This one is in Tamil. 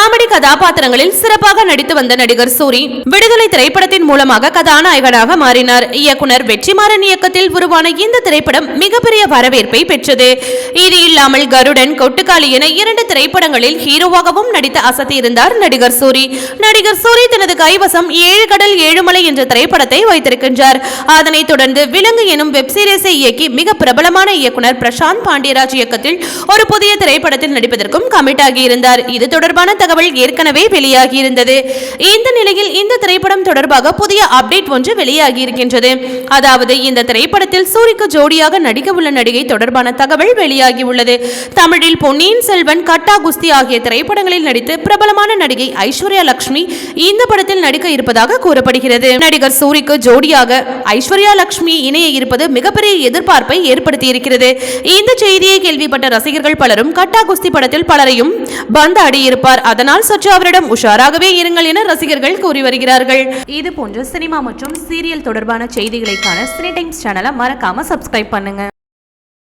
காமெடி கதாபாத்திரங்களில் சிறப்பாக நடித்து வந்த நடிகர் சூரி விடுதலை திரைப்படத்தின் மூலமாக கதாநாயகனாக மாறினார். இயக்குனர் வெற்றிமாறன் இயக்கத்தில் உருவான இந்த திரைப்படம் மிகப்பெரிய வரவேற்பை பெற்றது. இது இல்லாமல் கருடன், கொட்டுக்காளி என 2 திரைப்படங்களில் ஹீரோவாகவும் நடித்து அசத்தியிருந்தார் நடிகர் சூரி. நடிகர் சூரி தனது கைவசம் 7 கடல் 7 மலை என்ற திரைப்படத்தை வைத்திருக்கின்றார். அதனைத் தொடர்ந்து விலங்கு எனும் வெப் சீரிஸை இயக்கி மிக பிரபலமான இயக்குனர் பிரசாந்த் பாண்டியராஜ் இயக்கத்தில் ஒரு புதிய திரைப்படத்தில் நடிப்பதற்கும் கமிட் ஆகியிருந்தார். இது தொடர்பான தகவல் ஏற்கனவே வெளியாகி இருந்தது. இந்த நிலையில் இந்த திரைப்படம் தொடர்பாக புதிய அப்டேட் ஒன்று வெளியாகி இருக்கின்றது. அதாவது இந்த திரைப்படத்தில் சூரிக்கு ஜோடியாக நடிக்க உள்ள நடிகை தொடர்பான தகவல் வெளியாகி உள்ளது. தமிழில் பொன்னியின் செல்வன், கட்டா குஸ்தி ஆகிய திரைப்படங்களில் நடித்து பிரபலமான நடிகை ஐஸ்வர்யா லட்சுமி இந்த படத்தில் நடிக்க இருப்பதாக கூறப்படுகிறது. நடிகர் சூரிக்கு ஜோடியாக ஐஸ்வர்யா லட்சுமி இணைய இருப்பது மிகப்பெரிய எதிர்பார்ப்பை ஏற்படுத்தி இருக்கிறது. இந்த செய்தியை கேள்விப்பட்ட ரசிகர்கள் பலரும் கட்டா குஸ்தி படத்தில் பலரையும் பந்து அடியிருப்பார், அதனால் சற்று அவரிடம் உஷாராகவே இருங்கள் என ரசிகர்கள் கூறி வருகிறார்கள். இது போன்ற சினிமா மற்றும் சீரியல் தொடர்பான செய்திகளை காண சினி டைம்ஸ் சேனலை மறக்காம சப்ஸ்கிரைப் பண்ணுங்க.